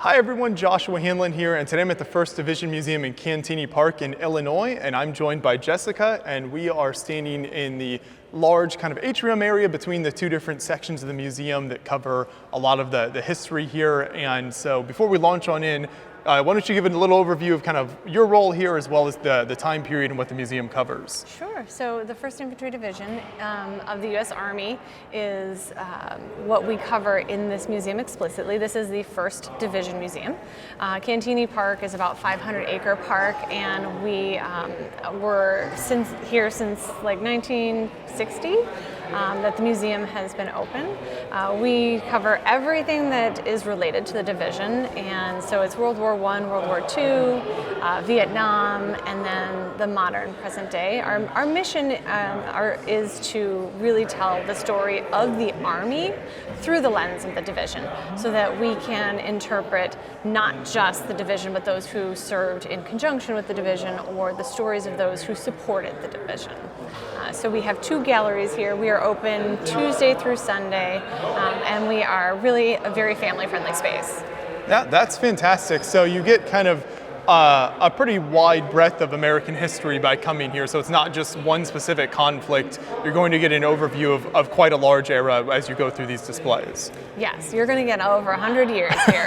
Hi everyone, Joshua Hanlon here, and today I'm at the First Division Museum in Cantigny Park in Illinois, and I'm joined by Jessica, and we are standing in the large kind of atrium area between the two different sections of the museum that cover a lot of the history here. And so before we launch on in, why don't you give it a little overview of kind of your role here as well as the time period and what the museum covers? Sure. So the 1st Infantry Division of the U.S. Army is what we cover in this museum explicitly. This is the 1st Division Museum. Cantigny Park is about 500-acre park, and we were here since like 1960. That the museum has been open. We cover everything that is related to the division, and so it's World War I, World War II, Vietnam, and then the modern present day. Our mission is to really tell the story of the Army through the lens of the division, so that we can interpret not just the division, but those who served in conjunction with the division, or the stories of those who supported the division. So we have 2 galleries here. We are open Tuesday through Sunday, and we are really a very family-friendly space. Yeah, that's fantastic. So you get kind of a pretty wide breadth of American history by coming here. So it's not just one specific conflict. You're going to get an overview of quite a large era as you go through these displays. Yes, you're going to get over 100 years here.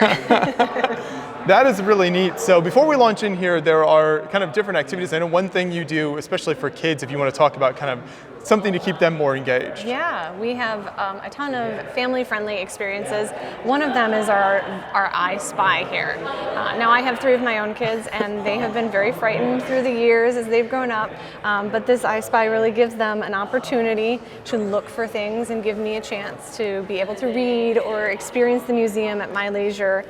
That is really neat. So before we launch in here, there are kind of different activities. I know one thing you do, especially for kids, if you want to talk about kind of something to keep them more engaged. Yeah, we have a ton of family-friendly experiences. One of them is our I Spy here. Now I have 3 of my own kids, and they have been very frightened through the years as they've grown up, but this I Spy really gives them an opportunity to look for things and give me a chance to be able to read or experience the museum at my leisure.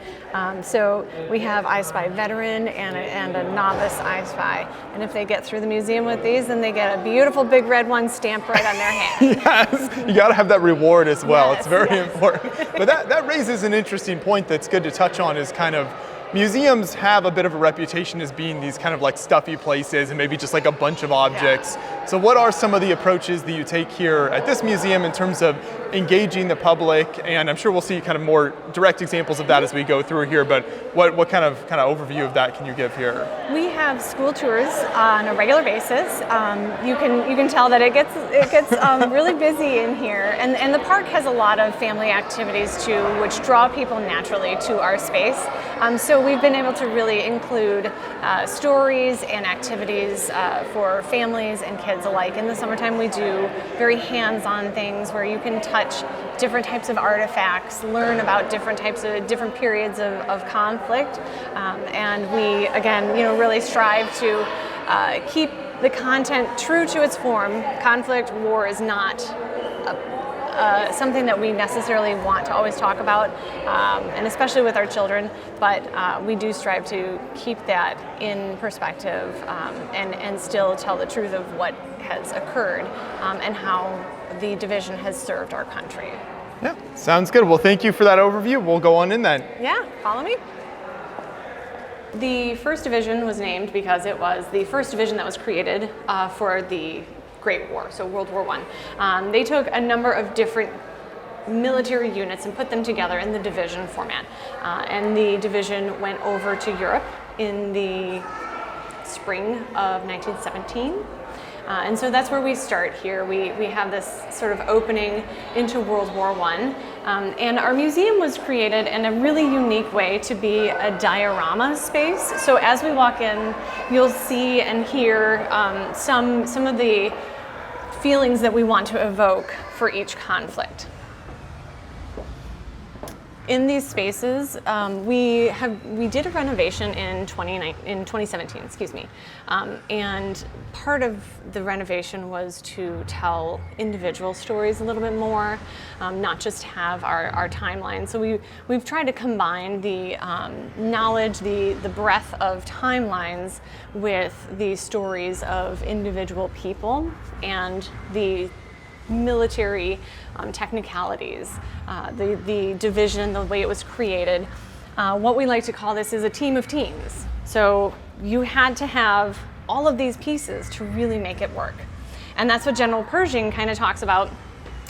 So we have I Spy Veteran and a Novice I Spy, and if they get through the museum with these, then they get a beautiful big red one stamped right on their hand. Yes, you got to have that reward as well. Yes, it's very important. But that raises an interesting point that's good to touch on, is kind of museums have a bit of a reputation as being these kind of like stuffy places and maybe just like a bunch of objects. Yeah. So what are some of the approaches that you take here at this museum in terms of engaging the public? And I'm sure we'll see kind of more direct examples of that as we go through here, but what kind of overview of that can you give here? We have school tours on a regular basis. You can tell that it gets really busy in here, and the park has a lot of family activities too, which draw people naturally to our space. So we've been able to really include stories and activities for families and kids alike. In the summertime, we do very hands-on things where you can touch different types of artifacts, learn about different periods of conflict, and we again, really strive to keep the content true to its form. Conflict, war is not something that we necessarily want to always talk about, and especially with our children, but we do strive to keep that in perspective, and still tell the truth of what has occurred, and how the division has served our country. Yeah, sounds good. Well, thank you for that overview. We'll go on in then. Yeah, follow me. The 1st Division was named because it was the 1st division that was created for the Great War, so World War I. They took a number of different military units and put them together in the division format. And the division went over to Europe in the spring of 1917. And so that's where we start here. We have this sort of opening into World War I. And our museum was created in a really unique way to be a diorama space. So as we walk in, you'll see and hear some of the feelings that we want to evoke for each conflict. In these spaces, we did a renovation in 2017, and part of the renovation was to tell individual stories a little bit more, not just have our timeline. So we've tried to combine the knowledge, the breadth of timelines with the stories of individual people and the military technicalities, the division, the way it was created. What we like to call this is a team of teams. So you had to have all of these pieces to really make it work. And that's what General Pershing kind of talks about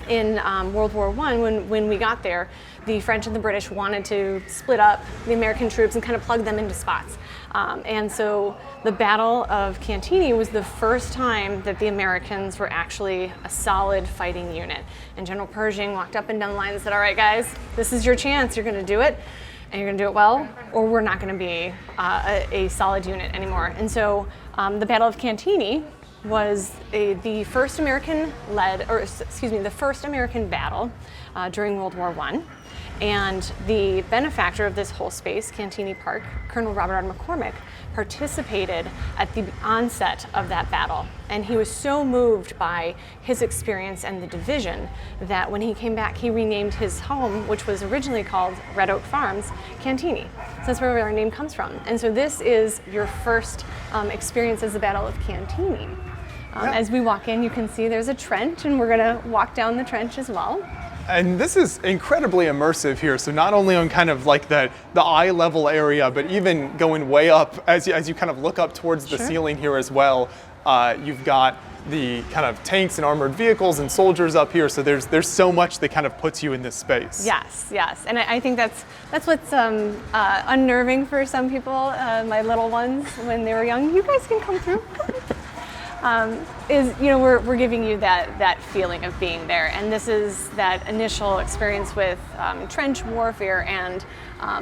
in World War I, when we got there, the French and the British wanted to split up the American troops and kind of plug them into spots. And so the Battle of Cantigny was the first time that the Americans were actually a solid fighting unit. And General Pershing walked up and down the line and said, all right, guys, this is your chance. You're going to do it, and you're going to do it well, or we're not going to be a solid unit anymore. And so the Battle of Cantigny was the first American battle during World War I. And the benefactor of this whole space, Cantigny Park, Colonel Robert R. McCormick, participated at the onset of that battle. And he was so moved by his experience and the division that when he came back, he renamed his home, which was originally called Red Oak Farms, Cantigny. So that's where our name comes from. And so this is your first experience as the Battle of Cantigny. As we walk in, you can see there's a trench, and we're gonna walk down the trench as well. And this is incredibly immersive here. So not only on kind of like the eye level area, but even going way up as you kind of look up towards the ceiling here as well. You've got the kind of tanks and armored vehicles and soldiers up here. So there's so much that kind of puts you in this space. Yes, and I think that's what's unnerving for some people. My little ones, when they were young, you guys can come through. We're giving you that feeling of being there, and this is that initial experience with trench warfare and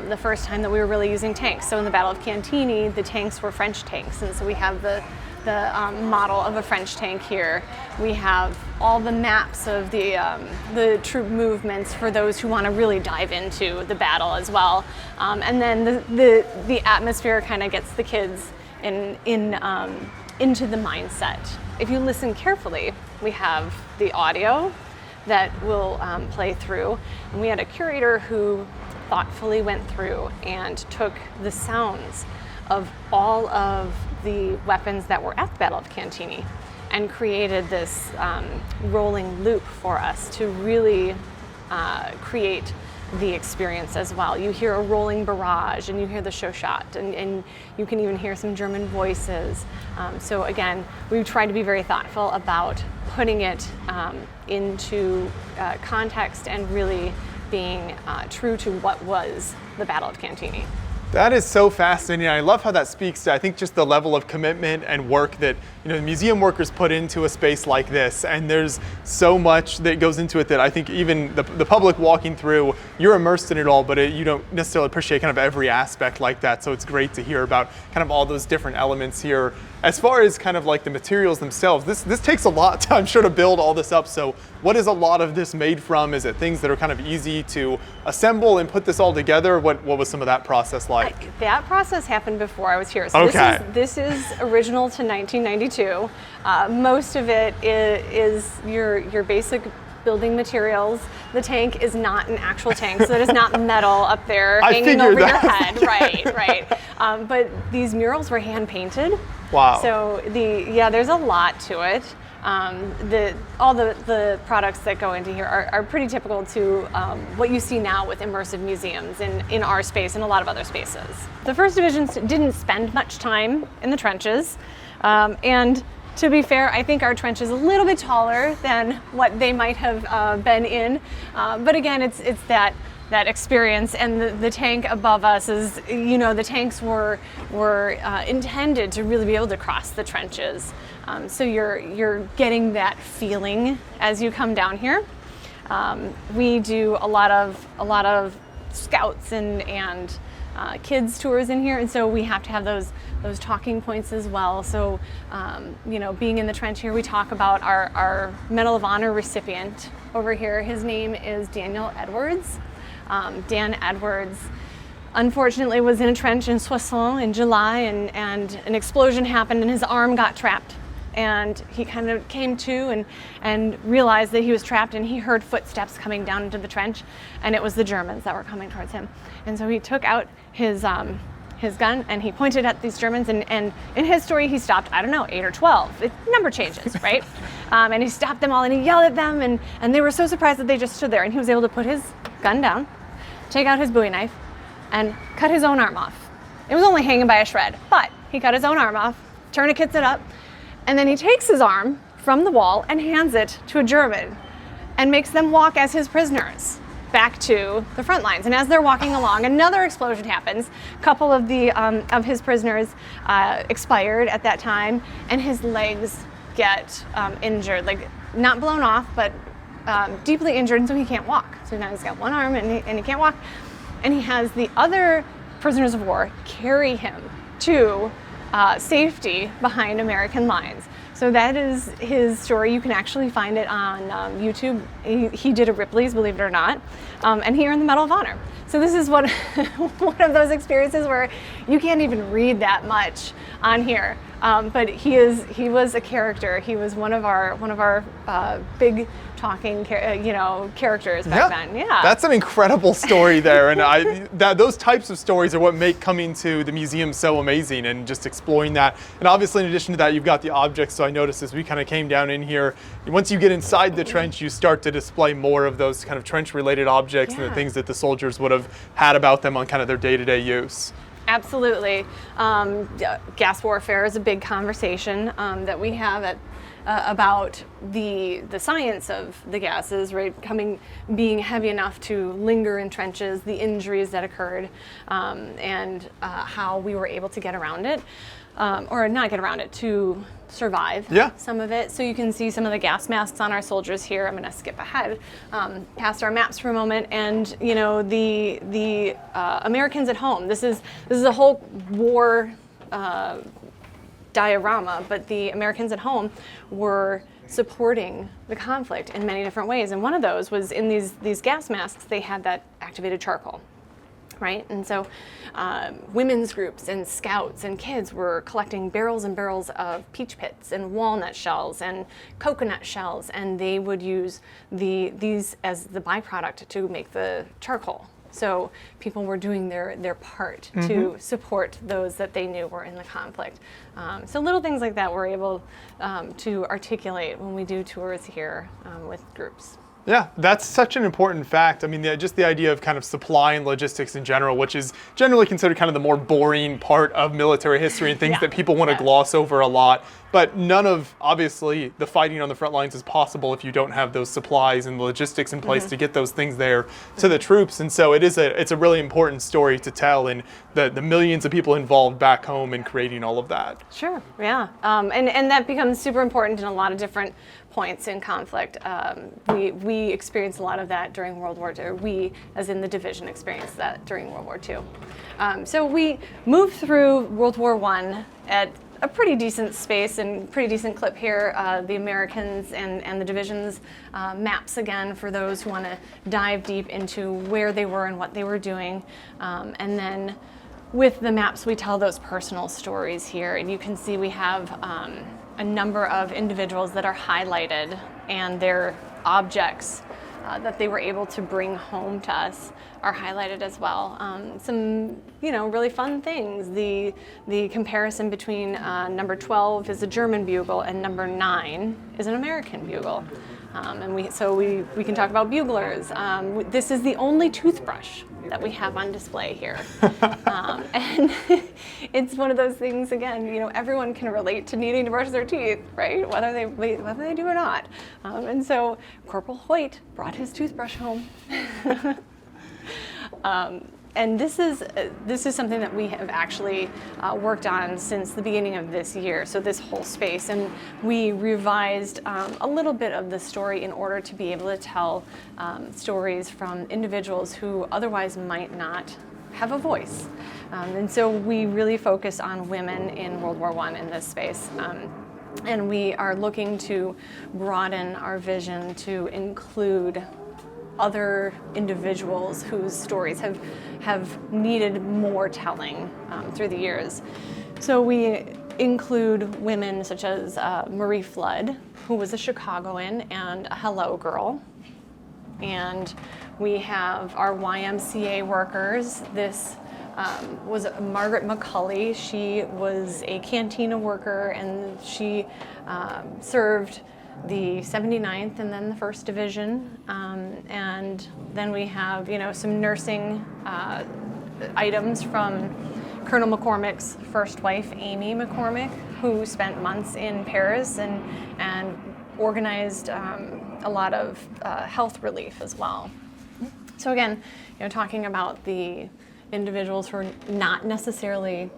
the first time that we were really using tanks. So in the Battle of Cantigny, the tanks were French tanks, and so we have the model of a French tank here. We have all the maps of the troop movements for those who want to really dive into the battle as well, and then the atmosphere kind of gets the kids into the mindset. If you listen carefully, we have the audio that will play through, and we had a curator who thoughtfully went through and took the sounds of all of the weapons that were at the Battle of Cantigny and created this rolling loop for us to really create the experience as well. You hear a rolling barrage, and you hear the show shot, and you can even hear some German voices. So again, we try to be very thoughtful about putting it into context and really being true to what was the Battle of Cantigny. That is so fascinating. I love how that speaks to, I think, just the level of commitment and work that the museum workers put into a space like this. And there's so much that goes into it that I think even the public walking through, you're immersed in it all, but you don't necessarily appreciate kind of every aspect like that. So it's great to hear about kind of all those different elements here. As far as kind of like the materials themselves, this takes a lot, I'm sure, to build all this up. So what is a lot of this made from? Is it things that are kind of easy to assemble and put this all together? What was some of that process like? That process happened before I was here. So okay. This is original to 1992. Most of it is your basic building materials. The tank is not an actual tank, so it is not metal up there hanging over your head. Right. But these murals were hand painted. Wow. So there's a lot to it. All the products that go into here are pretty typical to what you see now with immersive museums in our space and a lot of other spaces. The 1st Division didn't spend much time in the trenches, and to be fair, I think our trench is a little bit taller than what they might have been in, but again, it's that experience, and the tank above us is, the tanks were intended to really be able to cross the trenches. So you're getting that feeling as you come down here. We do a lot of scouts and kids tours in here, and so we have to have those talking points as well. So being in the trench here, we talk about our Medal of Honor recipient over here. His name is Daniel Edwards. Dan Edwards unfortunately was in a trench in Soissons in July, and an explosion happened and his arm got trapped, and he kind of came to and realized that he was trapped, and he heard footsteps coming down into the trench, and it was the Germans that were coming towards him. And so he took out his gun and he pointed at these Germans, and in his story he stopped, 8 or 12. Number changes, right? And he stopped them all and he yelled at them, and they were so surprised that they just stood there, and he was able to put his gun down, take out his Bowie knife, and cut his own arm off. It was only hanging by a shred, but he cut his own arm off, tourniquets it up, and then he takes his arm from the wall and hands it to a German. and makes them walk as his prisoners back to the front lines. And as they're walking along, another explosion happens. A couple of his prisoners expired at that time, and his legs get injured, like not blown off, but deeply injured, and so he can't walk. So now he's got one arm and he can't walk. And he has the other prisoners of war carry him to safety behind American lines. So that is his story. You can actually find it on YouTube. He did a Ripley's, believe it or not, and he earned the Medal of Honor. So this is one of those experiences where you can't even read that much on here. But he was a character. He was one of our big talking characters back then. Yeah, that's an incredible story there, and those types of stories are what make coming to the museum so amazing, and just exploring that. And obviously, in addition to that, you've got the objects. So I noticed as we kind of came down in here, once you get inside the trench, you start to display more of those kind of trench-related objects and the things that the soldiers would have had about them on kind of their day-to-day use. Absolutely. Gas warfare is a big conversation that we have about the science of the gases, right? Being heavy enough to linger in trenches, the injuries that occurred, and how we were able to get around it, or not get around it, to survive some of it. So you can see some of the gas masks on our soldiers here. I'm going to skip ahead past our maps for a moment, and the Americans at home. This is a whole war diorama, but the Americans at home were supporting the conflict in many different ways, and one of those was in these gas masks. They had that activated charcoal. Right? And so women's groups and scouts and kids were collecting barrels and barrels of peach pits and walnut shells and coconut shells, and they would use these as the byproduct to make the charcoal. So people were doing their part to support those that they knew were in the conflict. So little things like that we're able to articulate when we do tours here with groups. Yeah, that's such an important fact. I mean, just the idea of kind of supply and logistics in general, which is generally considered kind of the more boring part of military history and things that people want to gloss over a lot. But none of, obviously, the fighting on the front lines is possible if you don't have those supplies and logistics in place to get those things there to the troops. And so it's a really important story to tell, and the millions of people involved back home in creating all of that. Sure, yeah. And that becomes super important in a lot of different points in conflict. We experienced a lot of that during World War II. We, as in the division, experienced that during World War II. So we moved through World War I at a pretty decent space and pretty decent clip here. The Americans and the divisions maps again for those who want to dive deep into where they were and what they were doing. And then with the maps, we tell those personal stories here. And you can see we have a number of individuals that are highlighted, and their objects that they were able to bring home to us are highlighted as well. Some, really fun things. The comparison between number 12 is a German bugle and number 9 is an American bugle. And we can talk about buglers. This is the only toothbrush that we have on display here. And it's one of those things, again, everyone can relate to needing to brush their teeth, right? Whether they do or not. And so Corporal Hoyt brought his toothbrush home. And this is something that we have actually worked on since the beginning of this year, so this whole space. And we revised a little bit of the story in order to be able to tell stories from individuals who otherwise might not have a voice. And so we really focus on women in World War I in this space. And we are looking to broaden our vision to include other individuals whose stories have needed more telling through the years. So we include women such as Marie Flood, who was a Chicagoan and a Hello Girl. And we have our YMCA workers. This was Margaret McCulley. She was a cantina worker, and she served the 79th and then the 1st Division. And then we have, some nursing items from Colonel McCormick's first wife, Amy McCormick, who spent months in Paris and organized a lot of health relief as well. So again, talking about the individuals who are not necessarily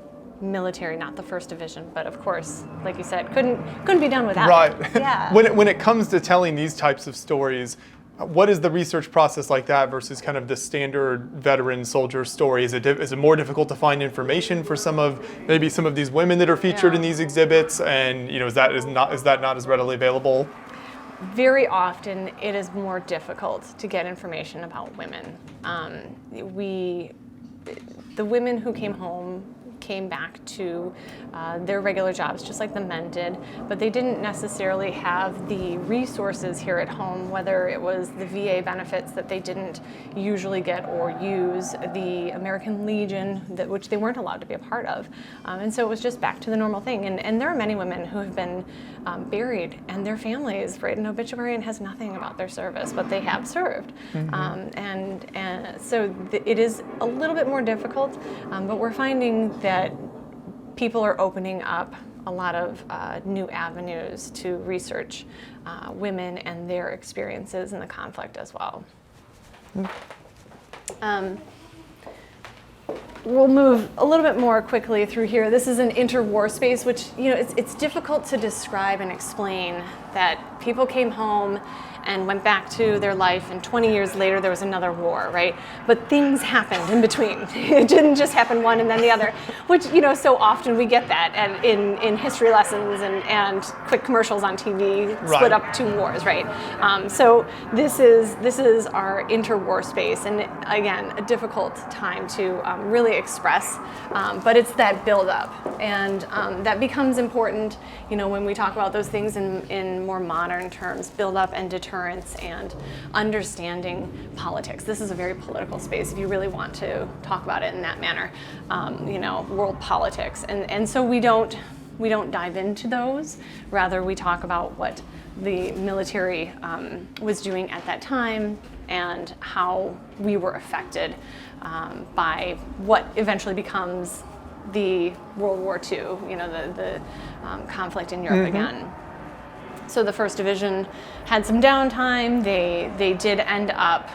military, not the 1st Division, but of course, like you said, couldn't be done without right. it. Yeah. When it comes to telling these types of stories, what is the research process like that versus kind of the standard veteran soldier story? Is it more difficult to find information for some of these women that are featured in these exhibits, and is that not as readily available? Very often, it is more difficult to get information about women. The women who came home came back to their regular jobs, just like the men did, but they didn't necessarily have the resources here at home, whether it was the VA benefits that they didn't usually get or use, the American Legion, which they weren't allowed to be a part of. And so it was just back to the normal thing. And there are many women who have been buried, and their families, right? An obituary has nothing about their service, but they have served. So it is a little bit more difficult, but we're finding that people are opening up a lot of new avenues to research women and their experiences in the conflict as well. We'll move a little bit more quickly through here. This is an interwar space, which it's difficult to describe and explain that people came home and went back to their life, and 20 years later there was another war, right? But things happened in between. It didn't just happen one and then the other, which so often we get that in history lessons and quick commercials on TV, split up 2 wars, right? So this is our interwar space, and again, a difficult time to really express, but it's that build-up, and that becomes important, when we talk about those things in more modern terms, build-up and deterrence and understanding politics. This is a very political space if you really want to talk about it in that manner, world politics. And so we don't dive into those. Rather, we talk about what the military was doing at that time and how we were affected by what eventually becomes the World War II, the conflict in Europe again. So the 1st Division had some downtime. They did end up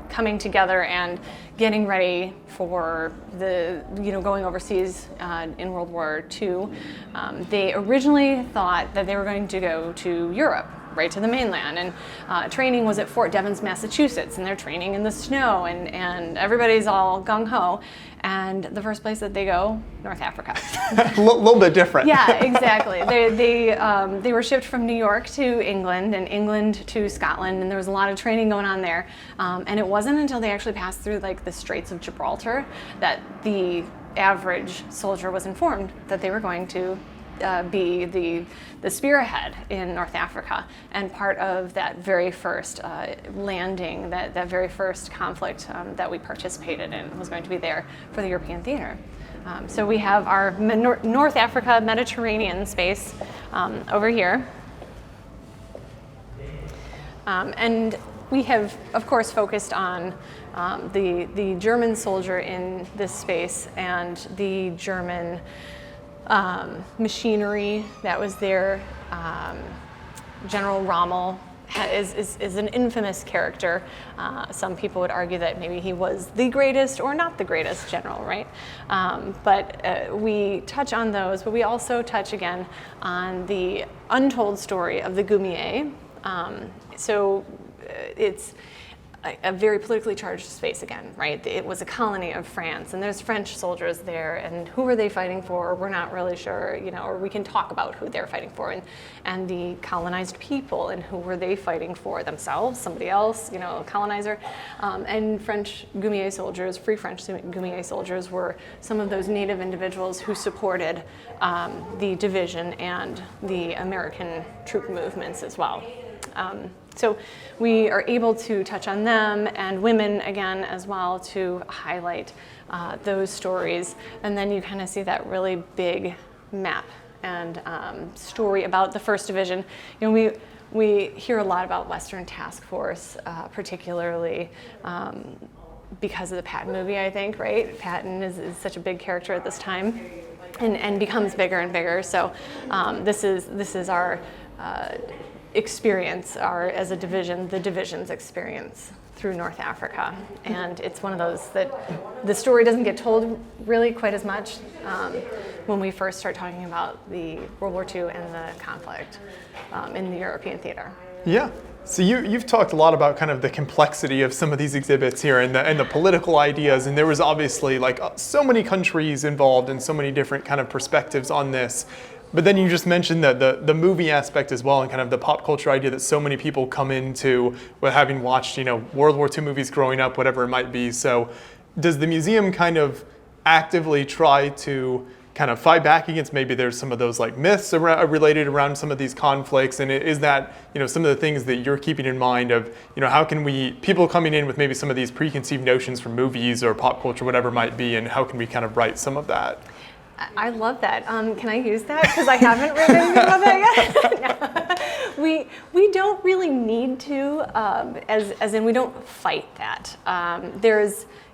coming together and getting ready for the going overseas in World War II. They originally thought that they were going to go to Europe, right to the mainland, and training was at Fort Devens, Massachusetts, and they're training in the snow, and everybody's all gung-ho, and the first place that they go, North Africa. A little bit different. Yeah, exactly. They were shipped from New York to England, and England to Scotland, and there was a lot of training going on there, and it wasn't until they actually passed through the Straits of Gibraltar that the average soldier was informed that they were going to be the spearhead in North Africa, and part of that very first landing, that very first conflict that we participated in was going to be there for the European theater. So we have our North Africa Mediterranean space over here. And we have, of course, focused on the German soldier in this space and the German machinery that was there. General Rommel is an infamous character. Some people would argue that maybe he was the greatest or not the greatest general, right? But we touch on those, but we also touch again on the untold story of the Goumier. So it's a very politically charged space again, right? It was a colony of France, and there's French soldiers there, and who are they fighting for? We're not really sure, or we can talk about who they're fighting for, and the colonized people, and who were they fighting for? Themselves, somebody else, a colonizer, and French Goumier soldiers, Free French Goumier soldiers, were some of those native individuals who supported the division and the American troop movements as well. So we are able to touch on them and women again as well to highlight those stories. And then you kind of see that really big map and story about the 1st Division. We hear a lot about Western Task Force, particularly because of the Patton movie, I think, right? Patton is such a big character at this time. And becomes bigger and bigger. So this is our experience as a division, the division's experience through North Africa. And it's one of those that the story doesn't get told really quite as much when we first start talking about the World War II and the conflict in the European theater. Yeah. So you've talked a lot about kind of the complexity of some of these exhibits here and the political ideas, and there was obviously like so many countries involved and so many different kind of perspectives on this. But then you just mentioned that the movie aspect as well, and kind of the pop culture idea that so many people come into with having watched, World War II movies growing up, whatever it might be. So does the museum kind of actively try to kind of fight back against maybe there's some of those like myths related around some of these conflicts? And is that, some of the things that you're keeping in mind of, how can people coming in with maybe some of these preconceived notions from movies or pop culture, whatever it might be, and how can we kind of right some of that? I love that. Can I use that? Because I haven't written about that yet. No. We don't really need to, as in we don't fight that.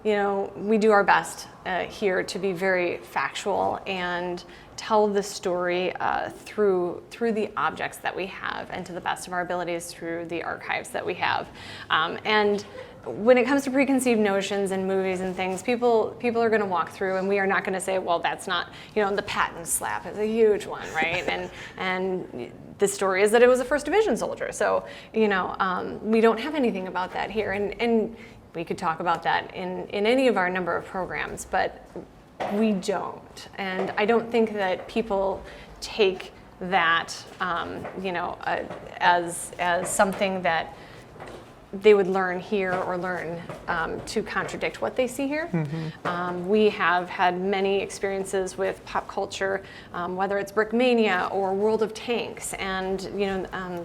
We do our best here to be very factual and tell the story through the objects that we have and to the best of our abilities through the archives that we have. And when it comes to preconceived notions and movies and things, people are going to walk through, and we are not going to say, well, that's not, the Patton slap is a huge one, right? and the story is that it was a First Division soldier. So, we don't have anything about that here, and we could talk about that in any of our number of programs, but we don't. And I don't think that people take that, as something that they would learn here or learn to contradict what they see here. Mm-hmm. We have had many experiences with pop culture, whether it's Brickmania or World of Tanks, and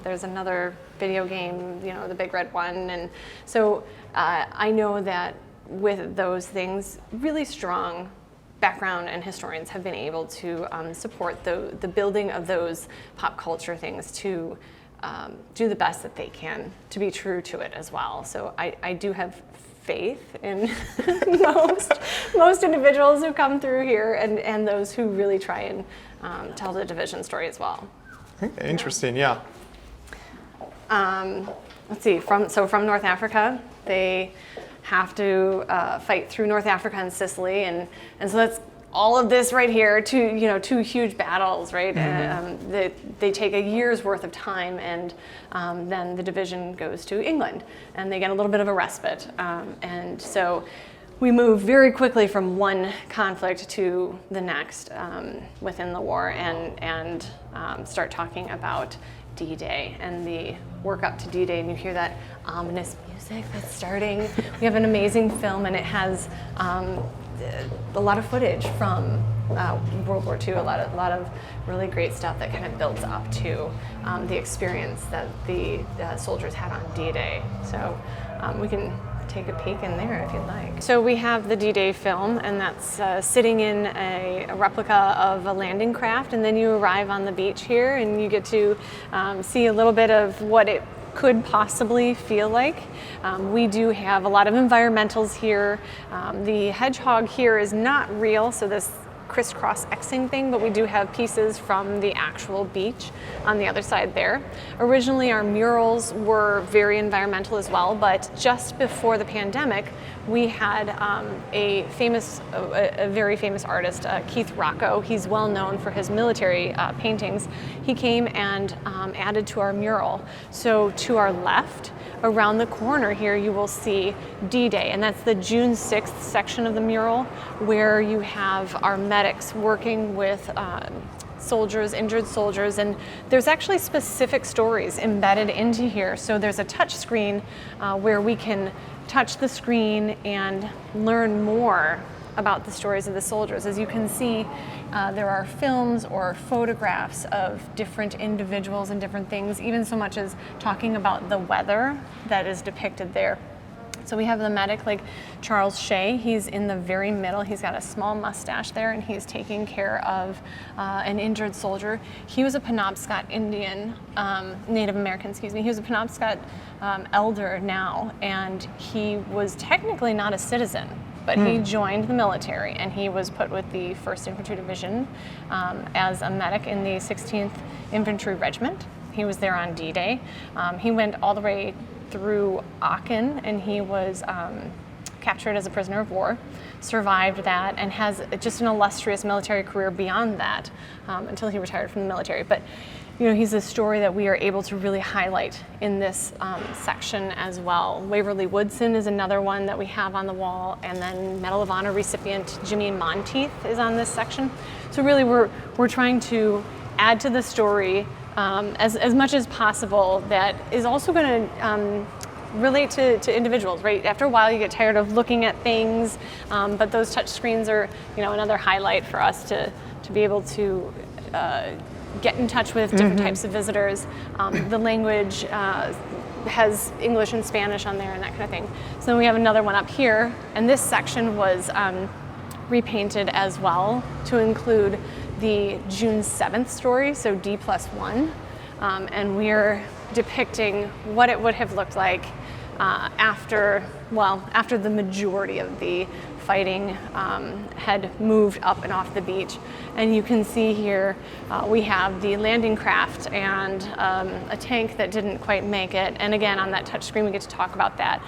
there's another video game, the big red one, and so I know that with those things, really strong background and historians have been able to support the building of those pop culture things to do the best that they can to be true to it as well. So I do have faith in most individuals who come through here and those who really try and tell the division story as well. Okay, interesting, yeah. Let's see, from North Africa, they have to fight through North Africa and Sicily, and so that's all of this right here, two huge battles, right? Mm-hmm. They take a year's worth of time, and then the division goes to England, and they get a little bit of a respite. And so we move very quickly from one conflict to the next within the war, and start talking about D-Day and the work up to D-Day, and you hear that ominous music that's starting. We have an amazing film, and it has a lot of footage from World War II, a lot of really great stuff that kind of builds up to the experience that the soldiers had on D-Day. So we can take a peek in there if you'd like. So we have the D-Day film, and that's sitting in a replica of a landing craft, and then you arrive on the beach here and you get to see a little bit of what it could possibly feel like. We do have a lot of environmentals here. The hedgehog here is not real, so this crisscross Xing thing, but we do have pieces from the actual beach on the other side there. Originally, our murals were very environmental as well, but just before the pandemic, we had a very famous artist, Keith Rocco. He's well known for his military paintings. He came and added to our mural. So to our left, around the corner here, you will see D-Day, and that's the June 6th section of the mural, where you have our medics working with soldiers, injured soldiers, and there's actually specific stories embedded into here. So there's a touch screen where we can touch the screen and learn more about the stories of the soldiers. As you can see, there are films or photographs of different individuals and different things, even so much as talking about the weather that is depicted there. So we have the medic like Charles Shea. He's in the very middle. He's got a small mustache there, and he's taking care of an injured soldier. He was a Penobscot Indian, Native American, excuse me. He was a Penobscot elder now, and he was technically not a citizen, but he joined the military, and he was put with the 1st Infantry Division as a medic in the 16th Infantry Regiment. He was there on D-Day. He went all the way through Aachen, and he was captured as a prisoner of war, survived that, and has just an illustrious military career beyond that until he retired from the military. But he's a story that we are able to really highlight in this section as well. Waverly Woodson is another one that we have on the wall, and then Medal of Honor recipient Jimmy Monteith is on this section. So really we're trying to add to the story as much as possible that is also going to relate to individuals, right? After a while you get tired of looking at things, but those touch screens are another highlight for us to be able to get in touch with different types of visitors. The language has English and Spanish on there and that kind of thing. So then we have another one up here, and this section was repainted as well to include the June 7th story, so D+1, and we're depicting what it would have looked like after the majority of the fighting had moved up and off the beach. And you can see here we have the landing craft and a tank that didn't quite make it. And again, on that touch screen, we get to talk about that.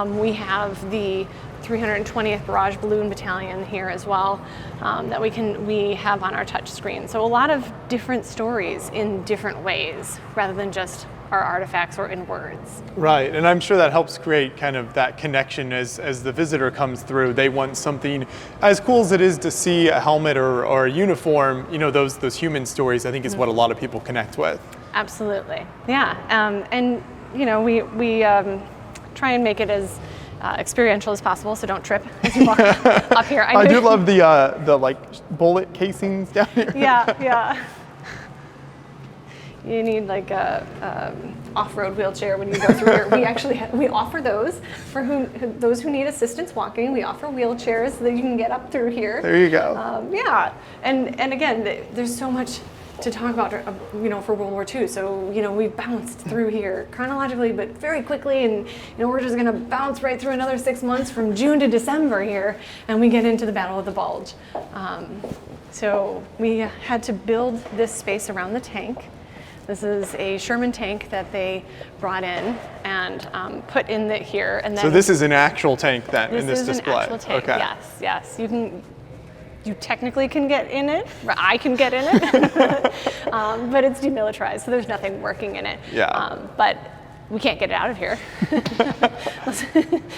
We have the 320th Barrage Balloon Battalion here as well that we have on our touch screen. So a lot of different stories in different ways rather than just our artifacts or in words. Right, and I'm sure that helps create kind of that connection as the visitor comes through. They want something as cool as it is to see a helmet or a uniform, those human stories I think is what a lot of people connect with. Like and we try and make it as experiential as possible, so don't trip as you walk up here. I do love the like bullet casings down here. Yeah. You need like a off-road wheelchair when you go through here. We offer those for those who need assistance walking. We offer wheelchairs so that you can get up through here. There you go. And again, there's so much to talk about, for World War II. So, we bounced through here chronologically, but very quickly, and we're just going to bounce right through another 6 months from June to December here, and we get into the Battle of the Bulge. So we had to build this space around the tank. This is a Sherman tank that they brought in and put in here. And then so this is an actual tank then in this display? This is an actual tank, okay. Yes. You technically can get in it. I can get in it, but it's demilitarized, so there's nothing working in it. Yeah. But we can't get it out of here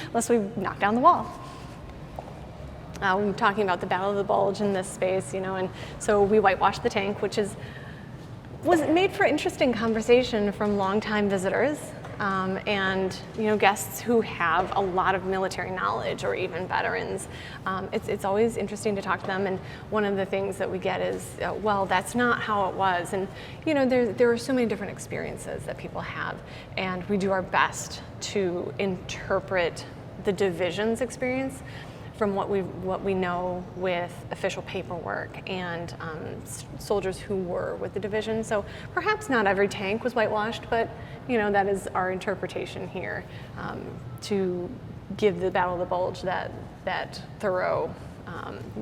unless we knock down the wall. We're talking about the Battle of the Bulge in this space, and so we whitewashed the tank, which was made for interesting conversation from longtime visitors and guests who have a lot of military knowledge or even veterans. It's always interesting to talk to them, and one of the things that we get is, that's not how it was. And there are so many different experiences that people have, and we do our best to interpret the division's experience from what we know with official paperwork and soldiers who were with the division. So perhaps not every tank was whitewashed, but that is our interpretation here to give the Battle of the Bulge that thorough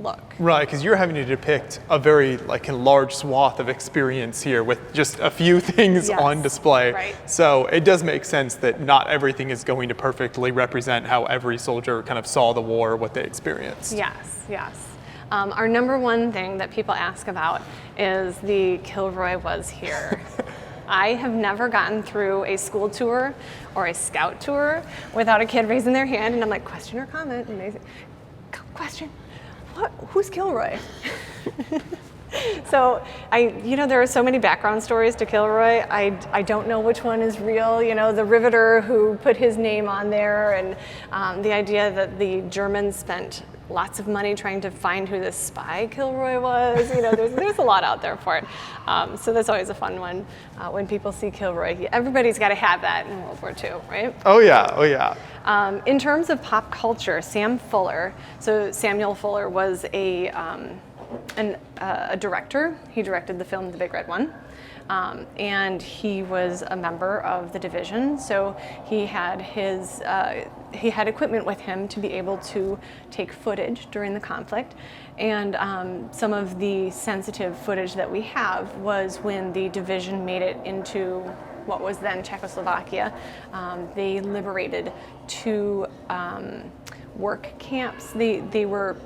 look. Right, because you're having to depict a very large swath of experience here with just a few things on display. Right. So it does make sense that not everything is going to perfectly represent how every soldier kind of saw the war, what they experienced. Yes. Our number one thing that people ask about is the Kilroy was here. I have never gotten through a school tour or a scout tour without a kid raising their hand, and I'm like, question or comment? And they say, question. What? Who's Kilroy? So there are so many background stories to Kilroy. I don't know which one is real. The riveter who put his name on there, and the idea that the Germans spent lots of money trying to find who this spy Kilroy was. There's a lot out there for it. So that's always a fun one when people see Kilroy. Everybody's got to have that in World War II, right? Oh yeah. In terms of pop culture, Samuel Fuller was a director. He directed the film The Big Red One. And he was a member of the division, so he had he had equipment with him to be able to take footage during the conflict. And some of the sensitive footage that we have was when the division made it into what was then Czechoslovakia. They liberated 2 work camps. They were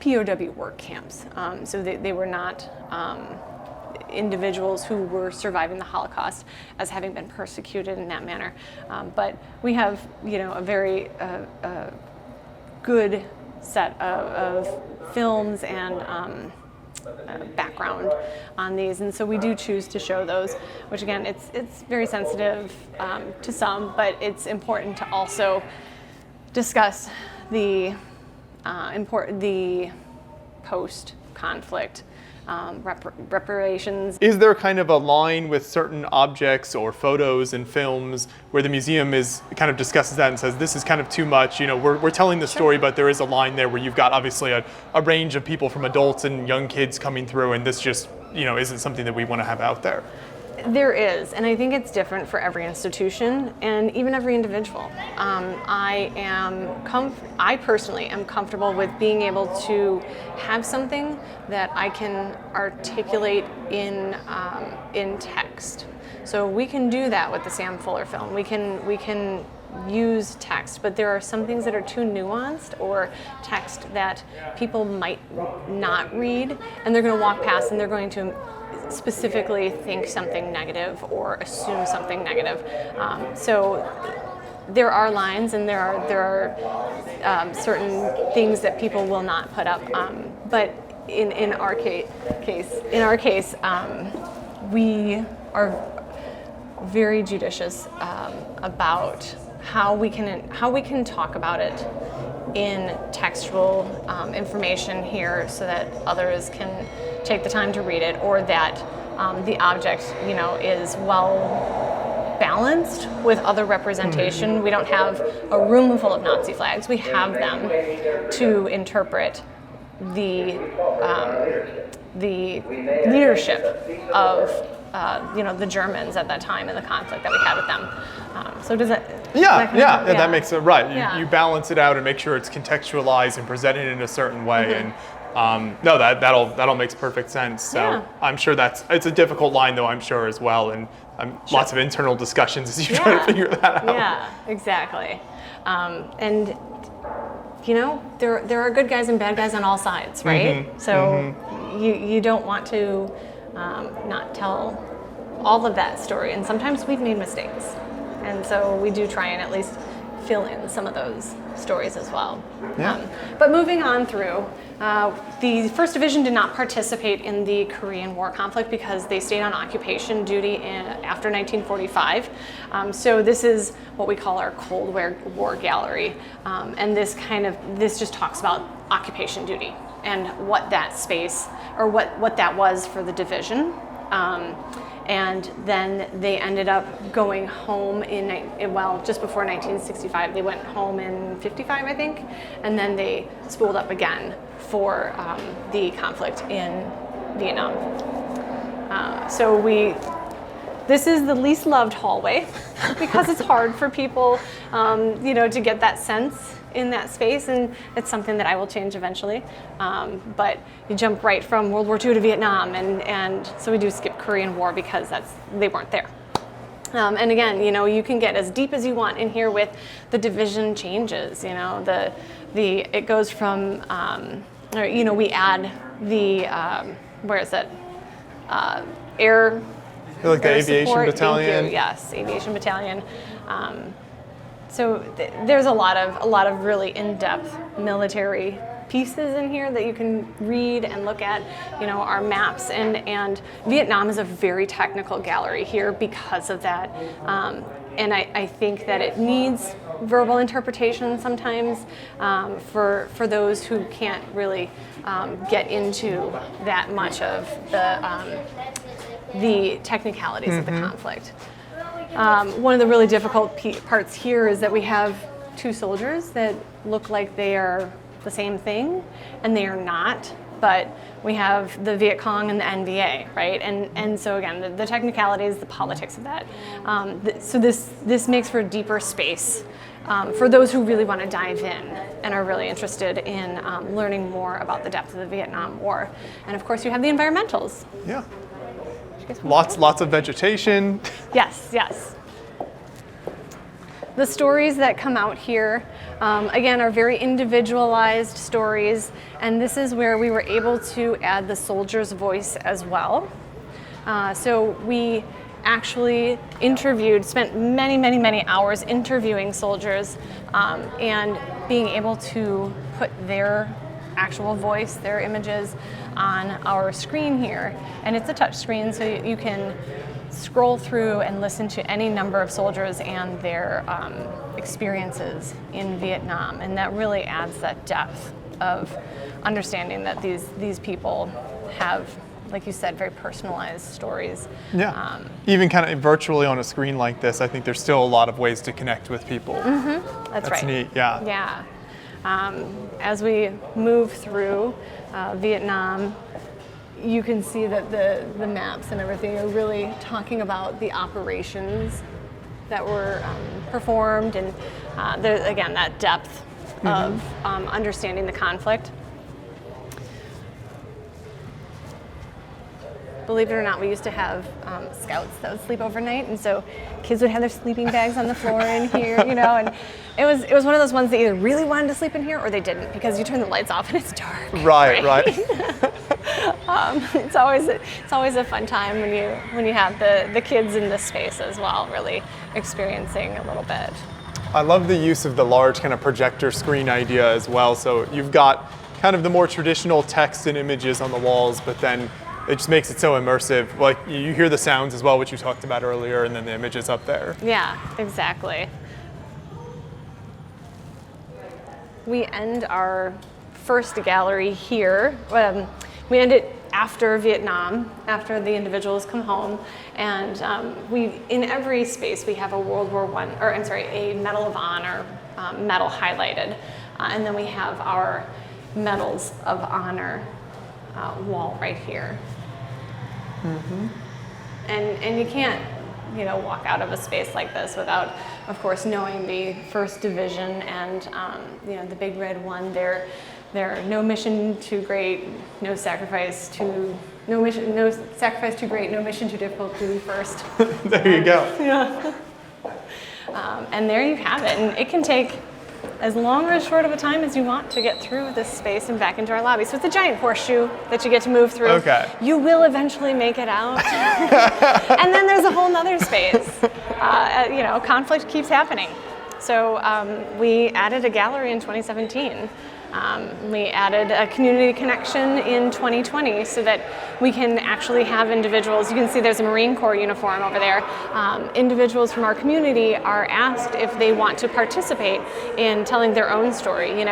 POW work camps. So they were not individuals who were surviving the Holocaust as having been persecuted in that manner. But we have, a very good set of films and background on these, and so we do choose to show those, which again, it's very sensitive to some, but it's important to also discuss the post-conflict reparations. Is there kind of a line with certain objects or photos and films where the museum is kind of discusses that and says this is kind of too much? We're telling the story, but there is a line there where you've got obviously a range of people from adults and young kids coming through, and this just isn't something that we want to have out there. There is, and I think it's different for every institution and even every individual. I personally am comfortable with being able to have something that I can articulate in text. So we can do that with the Sam Fuller film. We can use text, but there are some things that are too nuanced or text that people might not read, and they're going to walk past and they're going to specifically think something negative or assume something negative. So there are lines, and there are certain things that people will not put up. But in our case, we are very judicious about how we can talk about it in textual information here, so that others can take the time to read it, or that the object, is well balanced with other representation. Mm-hmm. We don't have a room full of Nazi flags. We have them to interpret the leadership of the Germans at that time in the conflict that we had with them. So does that? That makes it right. Yeah. You balance it out and make sure it's contextualized and presented in a certain way. Mm-hmm. And that'll makes perfect sense. So I'm sure it's a difficult line though, I'm sure as well, and lots of internal discussions as you try to figure that out. Yeah, exactly. And there are good guys and bad guys on all sides, right? Mm-hmm. So you don't want to not tell all of that story, and sometimes we've made mistakes, and so we do try and at least fill in some of those stories as well. Yeah. But moving on through, the 1st Division did not participate in the Korean War conflict because they stayed on occupation duty after 1945. So this is what we call our Cold War gallery, and this just talks about occupation duty and what that space, or what that was for the division. And then they ended up going home just before 1965. They went home in 55, I think, and then they spooled up again for the conflict in Vietnam. This is the least loved hallway because it's hard for people, to get that sense in that space, and it's something that I will change eventually. But you jump right from World War II to Vietnam, and so we do skip Korean War because they weren't there. And again, you can get as deep as you want in here with the division changes. It goes from, we add the where is it? Air. Like the aviation support. battalion. Thank you. Yes, aviation battalion. So there's a lot of really in-depth military pieces in here that you can read and look at, our maps, and Vietnam is a very technical gallery here because of that. And I think that it needs verbal interpretation sometimes for those who can't really get into that much of the technicalities of the conflict. One of the really difficult parts here is that we have 2 soldiers that look like they are the same thing, and they are not. but we have the Viet Cong and the NVA, right? And so again, the technicalities, the politics of that. So this makes for a deeper space for those who really want to dive in and are really interested in learning more about the depth of the Vietnam War. And of course, you have the environmentals. Yeah. Lots of vegetation. Yes, yes. The stories that come out here, again, are very individualized stories, and this is where we were able to add the soldier's voice as well. So we actually spent many hours interviewing soldiers and being able to put their actual voice, their images on our screen here. And it's a touch screen, so you can scroll through and listen to any number of soldiers and their experiences in Vietnam. And that really adds that depth of understanding that these people have, like you said, very personalized stories. Yeah. Even kind of virtually on a screen like this, I think there's still a lot of ways to connect with people. Mm-hmm. That's right. That's neat, yeah. Yeah. As we move through Vietnam, you can see that the maps and everything are really talking about the operations that were performed, and again, that depth of understanding the conflict. Believe it or not, we used to have scouts that would sleep overnight, and so kids would have their sleeping bags on the floor in here, you know, and it was one of those ones that either really wanted to sleep in here or they didn't, because you turn the lights off and it's dark. Right. It's always a fun time when you have the kids in this space as well, really experiencing a little bit. I love the use of the large kind of projector screen idea as well. So you've got kind of the more traditional text and images on the walls, but then it just makes it so immersive. Like, you hear the sounds as well, which you talked about earlier, and then the images up there. Yeah, exactly. We end our first gallery here. We end it after Vietnam, after the individuals come home, and in every space we have a a Medal of Honor medal highlighted, and then we have our Medals of Honor wall right here. Mm-hmm. And you can't, walk out of a space like this without, of course, knowing the 1st Division and the Big Red One. They're no mission too great, no sacrifice too great, no mission too difficult to be first. There you go. Yeah. And there you have it, and it can take as long or as short of a time as you want to get through this space and back into our lobby. So it's a giant horseshoe that you get to move through. Okay. You will eventually make it out. And then there's a whole nother space. Conflict keeps happening. So we added a gallery in 2017. We added a community connection in 2020 so that we can actually have individuals. You can see there's a Marine Corps uniform over there. Individuals from our community are asked if they want to participate in telling their own story.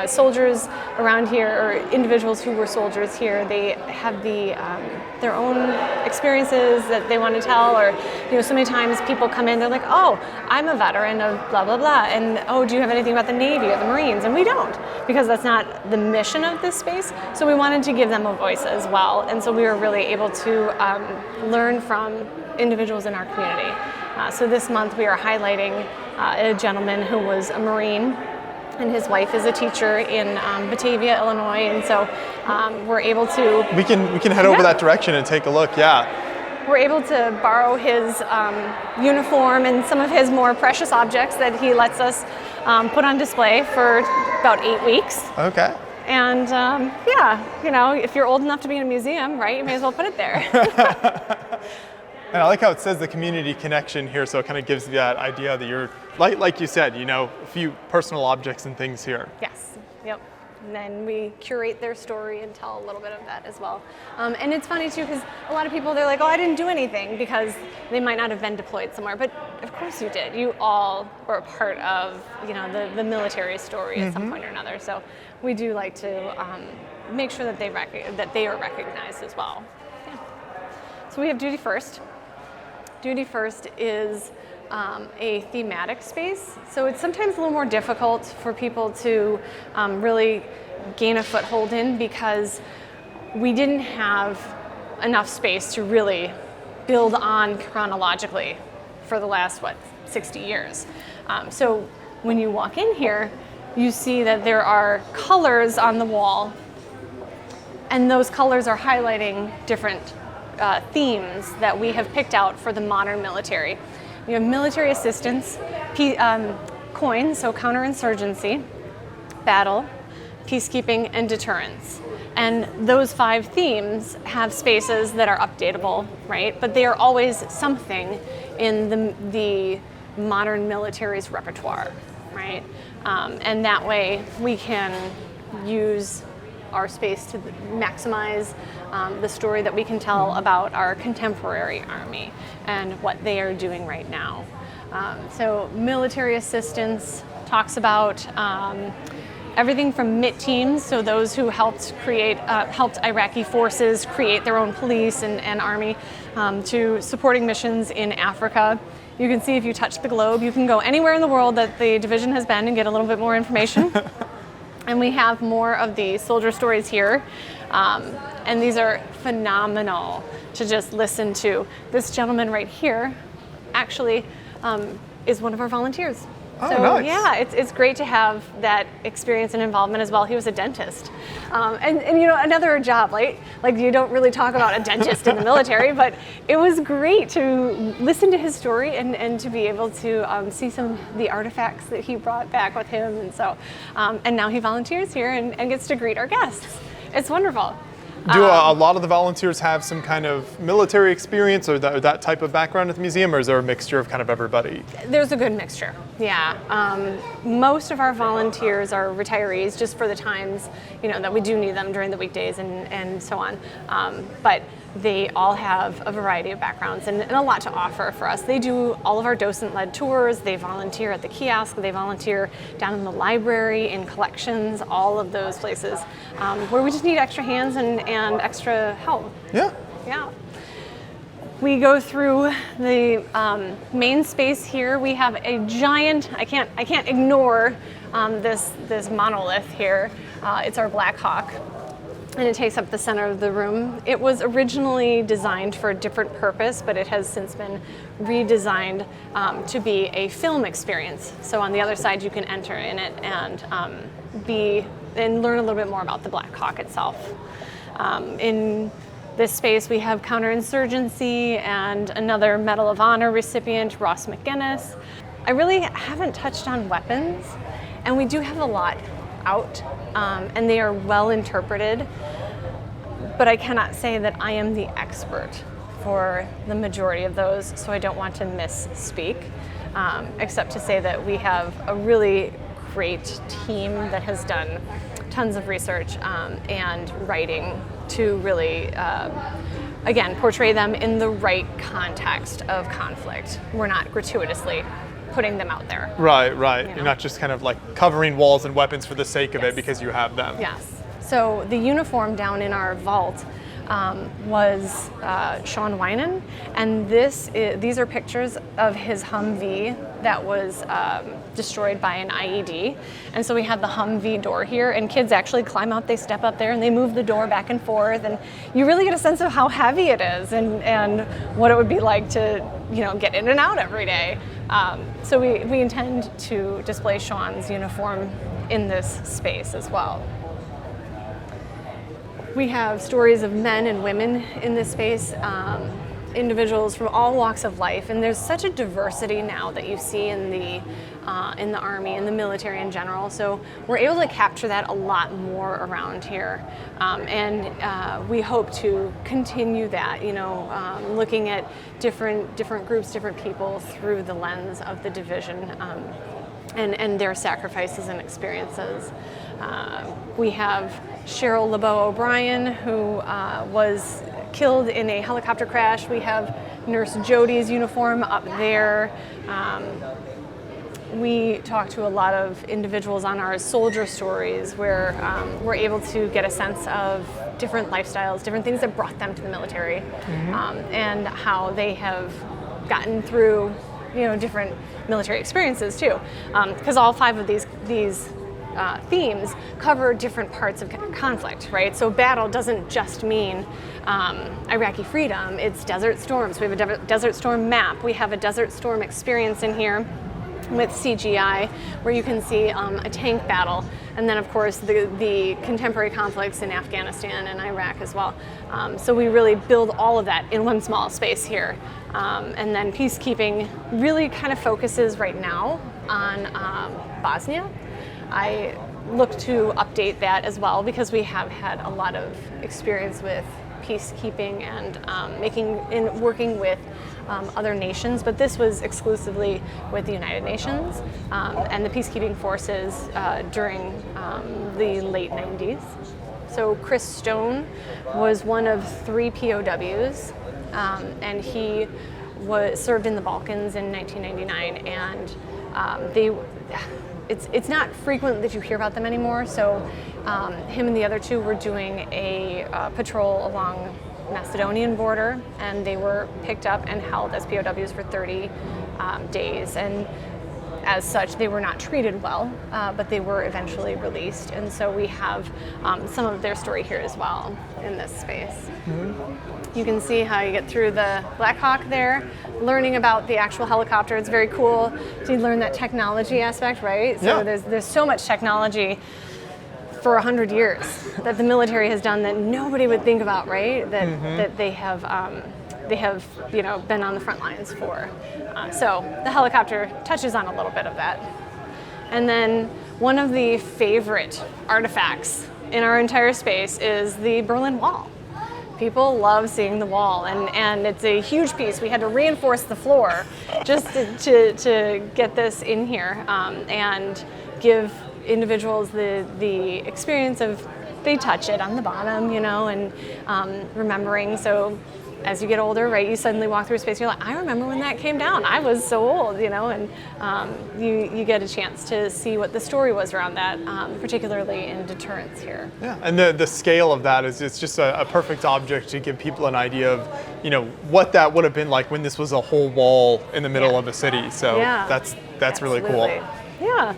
Soldiers around here, or individuals who were soldiers here, they have their own experiences that they want to tell, or so many times people come in, they're like, oh, I'm a veteran of blah blah blah, and oh, do you have anything about the Navy or the Marines? And we don't, because that's not the mission of this space. So we wanted to give them a voice as well, and so we were really able to learn from individuals in our community. So this month we are highlighting a gentleman who was a Marine, and his wife is a teacher in Batavia, Illinois, and so we're able to... We can head over that direction and take a look, yeah. We're able to borrow his uniform and some of his more precious objects that he lets us put on display for about 8 weeks. Okay. And if you're old enough to be in a museum, right, you may as well put it there. And I like how it says the community connection here, so it kind of gives you that idea that you're, like you said, a few personal objects and things here. Yes, yep. And then we curate their story and tell a little bit of that as well. And it's funny too, because a lot of people, they're like, oh, I didn't do anything, because they might not have been deployed somewhere. But of course you did. You all were a part of, the military story at some point or another. So we do like to make sure that they are recognized as well. Yeah. So we have Duty First. Duty First is a thematic space, so it's sometimes a little more difficult for people to really gain a foothold in, because we didn't have enough space to really build on chronologically for the last, 60 years. So when you walk in here, you see that there are colors on the wall, and those colors are highlighting different themes that we have picked out for the modern military. We have military assistance, coins, so counterinsurgency, battle, peacekeeping, and deterrence. And those 5 themes have spaces that are updatable, right? But they are always something in the modern military's repertoire, right? And that way we can use our space to maximize the story that we can tell about our contemporary army and what they are doing right now. So military assistance talks about everything from MIT teams, so those who helped Iraqi forces create their own police and army, to supporting missions in Africa. You can see if you touch the globe, you can go anywhere in the world that the division has been and get a little bit more information. And we have more of the soldier stories here. And these are phenomenal to just listen to. This gentleman right here actually is one of our volunteers. Oh, so nice. Yeah, it's great to have that experience and involvement as well. He was a dentist. And another job, right? Like you don't really talk about a dentist in the military, but it was great to listen to his story and to be able to see some of the artifacts that he brought back with him. And so, and now he volunteers here and gets to greet our guests. It's wonderful. Do a lot of the volunteers have some kind of military experience or that type of background at the museum, or is there a mixture of kind of everybody? There's a good mixture, yeah. Most of our volunteers are retirees just for the times, that we do need them during the weekdays and so on. But they all have a variety of backgrounds and a lot to offer for us. They do all of our docent-led tours, they volunteer at the kiosk, they volunteer down in the library, in collections, all of those places where we just need extra hands and extra help. Yeah. Yeah. We go through the main space here. We have a giant, I can't ignore this monolith here. It's our Black Hawk. And it takes up the center of the room. It was originally designed for a different purpose, but it has since been redesigned to be a film experience. So on the other side, you can enter in it and learn a little bit more about the Black Hawk itself. In this space, we have counterinsurgency and another Medal of Honor recipient, Ross McGinnis. I really haven't touched on weapons, and we do have a lot out, and they are well interpreted, but I cannot say that I am the expert for the majority of those, so I don't want to misspeak, except to say that we have a really great team that has done tons of research and writing to really, again, portray them in the right context of conflict. We're not gratuitously putting them out there. Right. You're not just kind of like covering walls and weapons for the sake of it because you have them. Yes. So the uniform down in our vault was Sean Winan, and these are pictures of his Humvee that was destroyed by an IED. And so we have the Humvee door here, and kids actually climb out, they step up there, and they move the door back and forth, and you really get a sense of how heavy it is and what it would be like to get in and out every day. So we intend to display Sean's uniform in this space as well. We have stories of men and women in this space, individuals from all walks of life, and there's such a diversity now that you see in the Army and the military in general. So we're able to capture that a lot more around here, and we hope to continue that. Looking at different groups, different people through the lens of the division. And their sacrifices and experiences. We have Cheryl LeBeau O'Brien, who was killed in a helicopter crash. We have Nurse Jody's uniform up there. We talk to a lot of individuals on our soldier stories where we're able to get a sense of different lifestyles, different things that brought them to the military, and how they have gotten through different military experiences too, because all 5 of these themes cover different parts of conflict, right? So battle doesn't just mean Iraqi freedom, it's desert storms. We have a desert storm map. We have a desert storm experience in here with CGI, where you can see a tank battle, and then of course the contemporary conflicts in Afghanistan and Iraq as well. So we really build all of that in one small space here. And then peacekeeping really kind of focuses right now on Bosnia. I look to update that as well, because we have had a lot of experience with peacekeeping and working with other nations, but this was exclusively with the United Nations and the peacekeeping forces during the late 90s. So Chris Stone was one of 3 POWs, and he served in the Balkans in 1999, and it's not frequent that you hear about them anymore, so him and the other 2 were doing a patrol along Macedonian border, and they were picked up and held as POWs for 30 days, and as such they were not treated well, but they were eventually released, and so we have some of their story here as well in this space. Mm-hmm. You can see how you get through the Black Hawk there, learning about the actual helicopter. It's very cool to learn that technology aspect, right? So yeah. There's so much technology for 100 years that the military has done that nobody would think about, right? That mm-hmm. that they have been on the front lines for. So the helicopter touches on a little bit of that. And then one of the favorite artifacts in our entire space is the Berlin Wall. People love seeing the wall, and it's a huge piece. We had to reinforce the floor just to get this in here and give individuals the experience of, they touch it on the bottom, and remembering. So as you get older, right, you suddenly walk through a space, you're like, I remember when that came down. I was so old, and you get a chance to see what the story was around that, particularly in deterrence here. Yeah, and the scale of that is, it's just a perfect object to give people an idea of, what that would have been like when this was a whole wall in the middle of a city. So that's really cool. Yeah.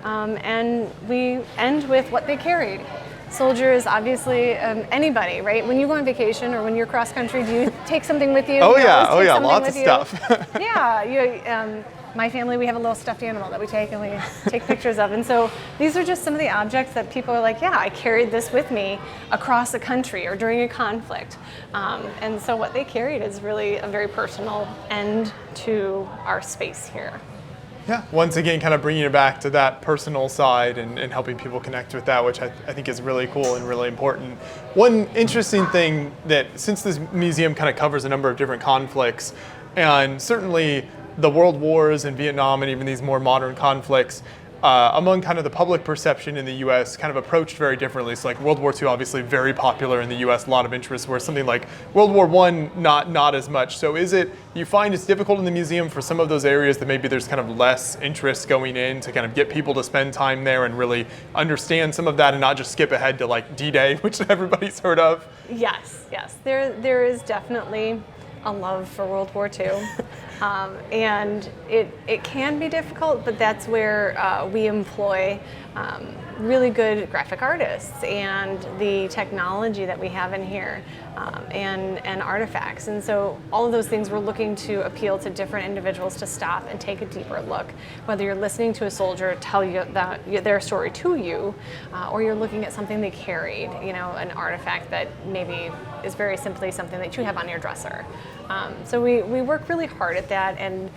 And we end with what they carried. Soldiers, obviously, anybody, right? When you go on vacation or when you're cross country, do you take something with you? Oh yeah, lots of stuff. Yeah, my family, we have a little stuffed animal that we take and we take pictures of. And so these are just some of the objects that people are like, yeah, I carried this with me across a country or during a conflict. And so what they carried is really a very personal end to our space here. Yeah, once again, kind of bringing it back to that personal side and helping people connect with that, which I think is really cool and really important. One interesting thing that, since this museum kind of covers a number of different conflicts, and certainly the world wars and Vietnam and even these more modern conflicts, among kind of the public perception in the US kind of approached very differently. So like World War II, obviously very popular in the US, a lot of interest, where something like World War I, not as much. So is it, you find it's difficult in the museum for some of those areas that maybe there's kind of less interest going in to kind of get people to spend time there and really understand some of that and not just skip ahead to like D-Day, which everybody's heard of? Yes. There is definitely a love for World War II. And it can be difficult, but that's where we employ really good graphic artists and the technology that we have in here, and artifacts. And so all of those things, we're looking to appeal to different individuals to stop and take a deeper look, whether you're listening to a soldier tell you their story to you, or you're looking at something they carried, an artifact that maybe is very simply something that you have on your dresser. So we work really hard at that, and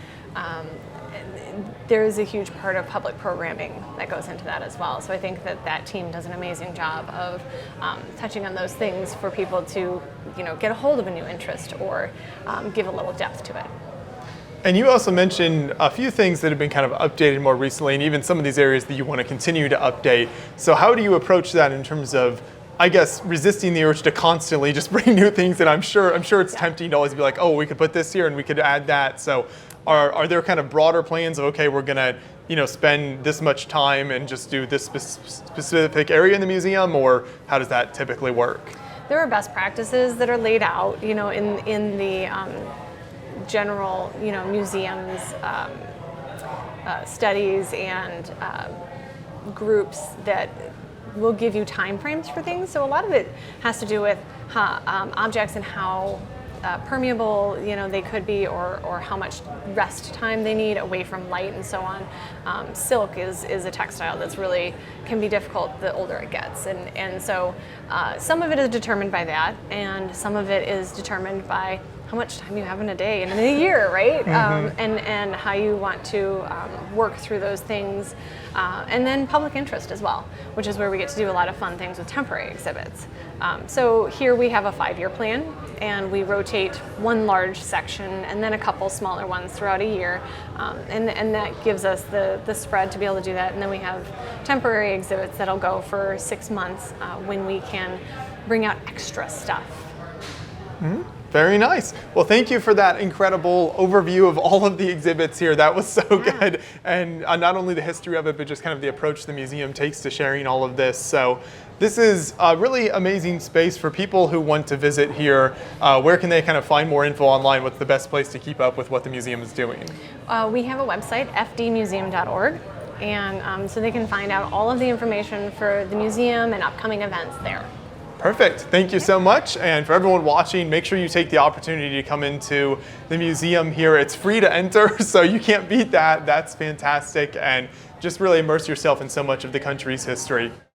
there is a huge part of public programming that goes into that as well. So I think that team does an amazing job of touching on those things for people to, get a hold of a new interest or give a little depth to it. And you also mentioned a few things that have been kind of updated more recently, and even some of these areas that you want to continue to update. So how do you approach that in terms of, I guess, resisting the urge to constantly just bring new things? And I'm sure it's tempting to always be like, oh, we could put this here and we could add that. So are there kind of broader plans of, okay, we're gonna, spend this much time and just do this specific area in the museum, or how does that typically work? There are best practices that are laid out, in the general, museums studies and groups that will give you time frames for things. So a lot of it has to do with objects and how permeable, they could be, or how much rest time they need away from light and so on. Silk is a textile that's really can be difficult the older it gets, and so some of it is determined by that, and some of it is determined by how much time you have in a day and in a year, right? And how you want to work through those things. And then public interest as well, which is where we get to do a lot of fun things with temporary exhibits. So here we have a 5-year plan, and we rotate one large section and then a couple smaller ones throughout a year. And that gives us the spread to be able to do that. And then we have temporary exhibits that'll go for 6 months when we can bring out extra stuff. Very nice. Well, thank you for that incredible overview of all of the exhibits here. That was so good. And not only the history of it, but just kind of the approach the museum takes to sharing all of this. So this is a really amazing space for people who want to visit here. Where can they kind of find more info online? What's the best place to keep up with what the museum is doing? We have a website, fdmuseum.org. And so they can find out all of the information for the museum and upcoming events there. Perfect. Thank you so much. And for everyone watching, make sure you take the opportunity to come into the museum here. It's free to enter, so you can't beat that. That's fantastic. And just really immerse yourself in so much of the country's history.